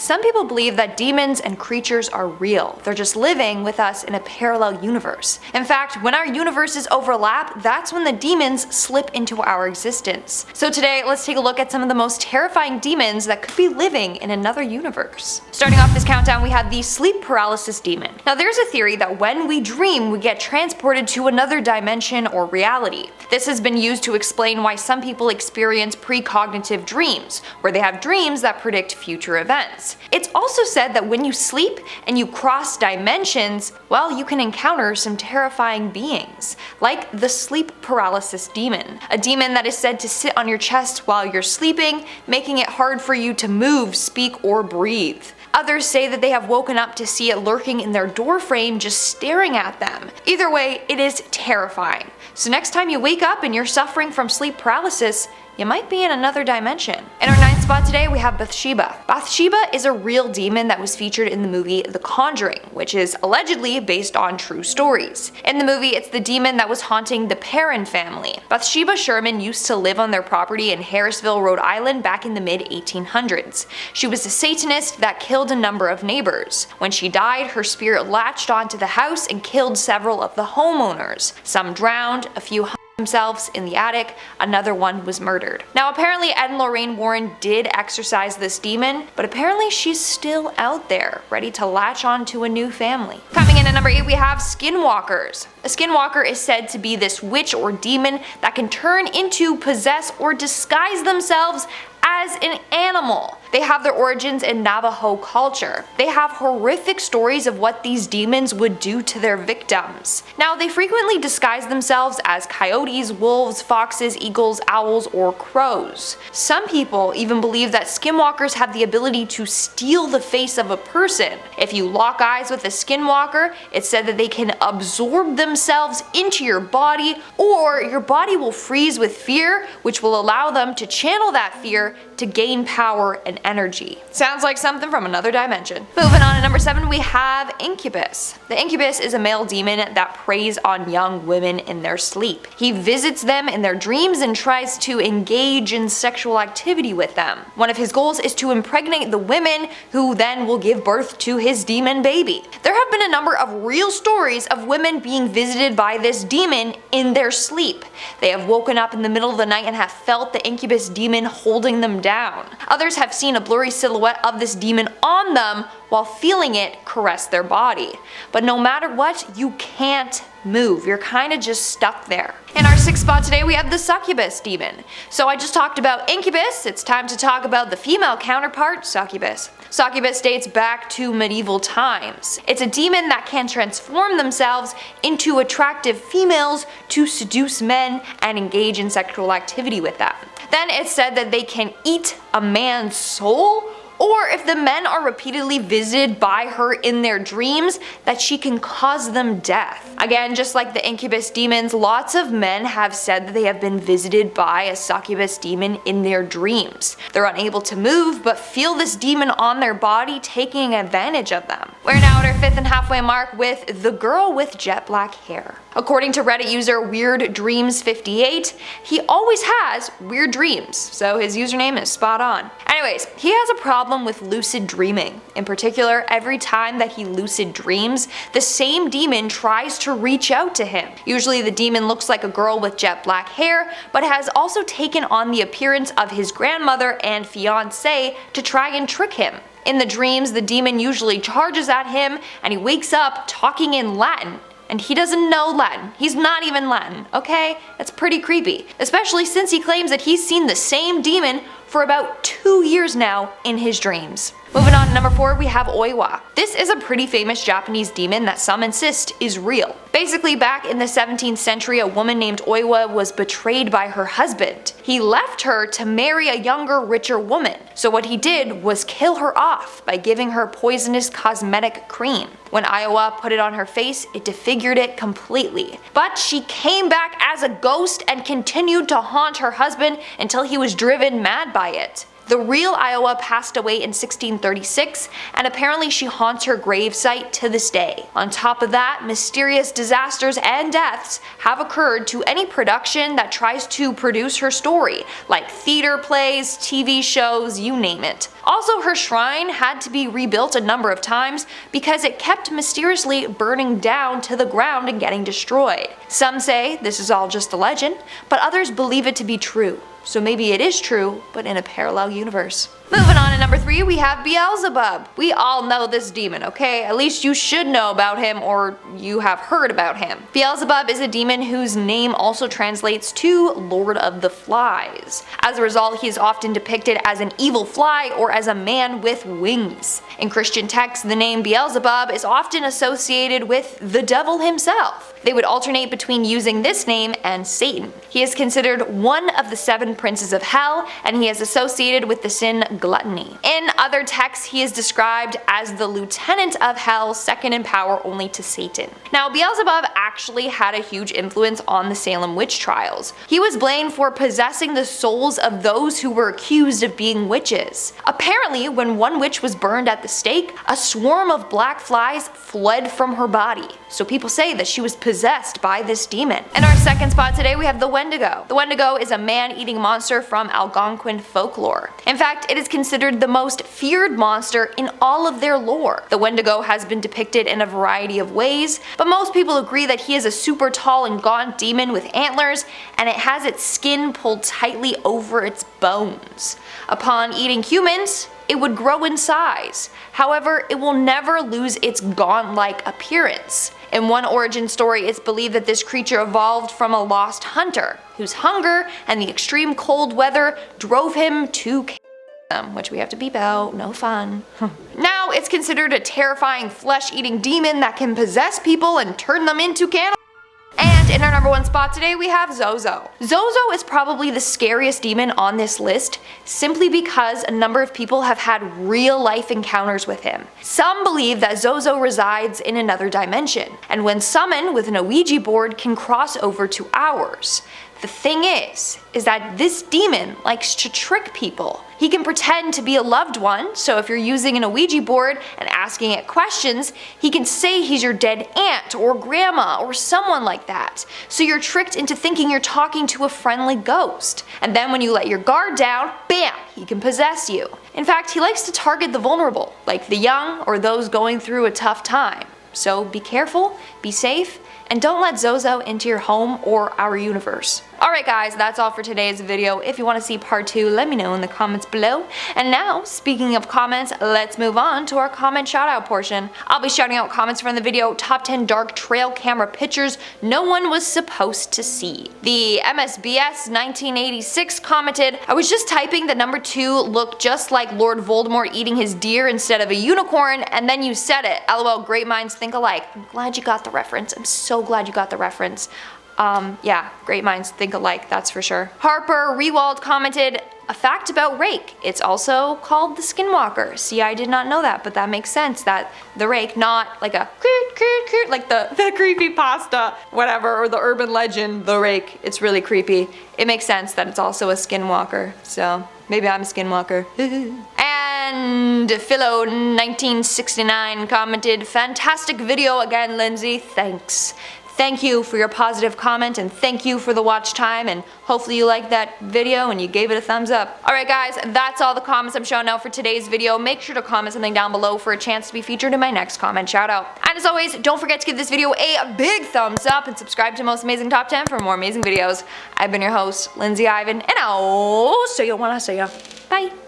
Some people believe that demons and creatures are real. They're just living with us in a parallel universe. In fact, when our universes overlap, that's when the demons slip into our existence. So today, let's take a look at some of the most terrifying demons that could be living in another universe. Starting off this countdown, we have the sleep paralysis demon. Now there's a theory that when we dream, we get transported to another dimension or reality. This has been used to explain why some people experience precognitive dreams, where they have dreams that predict future events. It's also said that when you sleep and you cross dimensions, well, you can encounter some terrifying beings, like the sleep paralysis demon, a demon that is said to sit on your chest while you're sleeping, making it hard for you to move, speak, or breathe. Others say that they have woken up to see it lurking in their doorframe just staring at them. Either way, it is terrifying. So next time you wake up and you're suffering from sleep paralysis, you might be in another dimension. In our 9th spot today, we have Bathsheba. Bathsheba is a real demon that was featured in the movie The Conjuring, which is allegedly based on true stories. In the movie, it's the demon that was haunting the Perron family. Bathsheba Sherman used to live on their property in Harrisville, Rhode Island back in the mid-1800s. She was a Satanist that killed a number of neighbors. When she died, her spirit latched onto the house and killed several of the homeowners. Some drowned, a few themselves in the attic, another one was murdered. Now apparently Ed and Lorraine Warren did exorcise this demon, but apparently she's still out there, ready to latch on to a new family. Coming in at number 8, we have Skinwalkers. A Skinwalker is said to be this witch or demon that can turn into, possess, or disguise themselves as an animal. They have their origins in Navajo culture. They have horrific stories of what these demons would do to their victims. Now, they frequently disguise themselves as coyotes, wolves, foxes, eagles, owls, or crows. Some people even believe that skinwalkers have the ability to steal the face of a person. If you lock eyes with a skinwalker, it's said that they can absorb themselves into your body, or your body will freeze with fear, which will allow them to channel that fear to gain power and energy. Sounds like something from another dimension. Moving on to number 7, we have Incubus. The Incubus is a male demon that preys on young women in their sleep. He visits them in their dreams and tries to engage in sexual activity with them. One of his goals is to impregnate the women, who then will give birth to his demon baby. There have been a number of real stories of women being visited by this demon in their sleep. They have woken up in the middle of the night and have felt the Incubus demon holding them down. Others have seen a blurry silhouette of this demon on them while feeling it caress their body. But no matter what, you can't move. You're kind of just stuck there. In our 6th spot today, we have the Succubus Demon. So I just talked about Incubus, it's time to talk about the female counterpart, Succubus. Succubus dates back to medieval times. It's a demon that can transform themselves into attractive females to seduce men and engage in sexual activity with them. Then it's said that they can eat a man's soul, or if the men are repeatedly visited by her in their dreams, that she can cause them death. Again, just like the Incubus demons, lots of men have said that they have been visited by a Succubus demon in their dreams. They're unable to move, but feel this demon on their body taking advantage of them. We're now at our 5th and halfway mark with the girl with jet black hair. According to Reddit user WeirdDreams58, he always has weird dreams, so his username is spot on. Anyways, he has a problem with lucid dreaming. In particular, every time that he lucid dreams, the same demon tries to reach out to him. Usually the demon looks like a girl with jet black hair, but has also taken on the appearance of his grandmother and fiancé to try and trick him. In the dreams, the demon usually charges at him and he wakes up talking in Latin. And he doesn't know Latin. He's not even Latin, okay? That's pretty creepy. Especially since he claims that he's seen the same demon for about 2 years now in his dreams. Moving on to number 4, we have Oiwa. This is a pretty famous Japanese demon that some insist is real. Basically, back in the 17th century, a woman named Oiwa was betrayed by her husband. He left her to marry a younger, richer woman. So what he did was kill her off by giving her poisonous cosmetic cream. When Oiwa put it on her face, it disfigured it completely. But she came back as a ghost and continued to haunt her husband until he was driven mad by it. The real Oiwa passed away in 1636, and apparently she haunts her gravesite to this day. On top of that, mysterious disasters and deaths have occurred to any production that tries to produce her story, like theater plays, TV shows, you name it. Also, her shrine had to be rebuilt a number of times because it kept mysteriously burning down to the ground and getting destroyed. Some say this is all just a legend, but others believe it to be true. So maybe it is true, but in a parallel universe. Moving on to number 3, we have Beelzebub. We all know this demon, okay? At least you should know about him, or you have heard about him. Beelzebub is a demon whose name also translates to Lord of the Flies. As a result, he is often depicted as an evil fly or as a man with wings. In Christian texts, the name Beelzebub is often associated with the devil himself. They would alternate between using this name and Satan. He is considered one of the 7 princes of hell, and he is associated with the sin gluttony. In other texts, he is described as the lieutenant of hell, second in power only to Satan. Now, Beelzebub actually had a huge influence on the Salem witch trials. He was blamed for possessing the souls of those who were accused of being witches. Apparently, when one witch was burned at the stake, a swarm of black flies fled from her body. So people say that she was possessed by this demon. In our second spot today, we have the Wendigo. The Wendigo is a man-eating monster from Algonquin folklore. In fact, it is considered the most feared monster in all of their lore. The Wendigo has been depicted in a variety of ways, but most people agree that he is a super tall and gaunt demon with antlers, and it has its skin pulled tightly over its bones. Upon eating humans, it would grow in size. However, it will never lose its gaunt-like appearance. In one origin story, it's believed that this creature evolved from a lost hunter, whose hunger and the extreme cold weather drove him to kill them, which we have to beep out, no fun. Now, it's considered a terrifying flesh-eating demon that can possess people and turn them into cannibals. And in our number 1 spot today, we have Zozo. Zozo is probably the scariest demon on this list, simply because a number of people have had real-life encounters with him. Some believe that Zozo resides in another dimension, and when summoned with an Ouija board can cross over to ours. The thing is that this demon likes to trick people. He can pretend to be a loved one, so if you're using an Ouija board and asking it questions, he can say he's your dead aunt or grandma or someone like that. So you're tricked into thinking you're talking to a friendly ghost. And then when you let your guard down, bam, he can possess you. In fact, he likes to target the vulnerable, like the young or those going through a tough time. So be careful, be safe, and don't let Zozo into your home or our universe. Alright guys, that's all for today's video. If you want to see part 2, let me know in the comments below. And now, speaking of comments, let's move on to our comment shoutout portion. I'll be shouting out comments from the video Top 10 Dark Trail Camera Pictures No One Was Supposed to See. The MSBS 1986 commented, I was just typing that number 2 looked just like Lord Voldemort eating his deer instead of a unicorn, and then you said it. LOL, great minds think alike. I'm glad you got the reference. I'm so glad you got the reference. Yeah, great minds think alike, that's for sure. Harper Rewald commented, a fact about Rake, it's also called the Skinwalker. See, I did not know that, but that makes sense that the Rake, not like a like the creepy pasta, whatever, or the urban legend, the Rake, it's really creepy. It makes sense that it's also a Skinwalker, so maybe I'm a Skinwalker. And Philo1969 commented, fantastic video again, Lindsay, thanks. Thank you for your positive comment, and thank you for the watch time, and hopefully you liked that video and you gave it a thumbs up. Alright guys, that's all the comments I'm showing out for today's video. Make sure to comment something down below for a chance to be featured in my next comment shout out. And as always, don't forget to give this video a big thumbs up and subscribe to Most Amazing Top 10 for more amazing videos. I've been your host, Lindsay Ivan, and I'll see you when I see ya. Bye!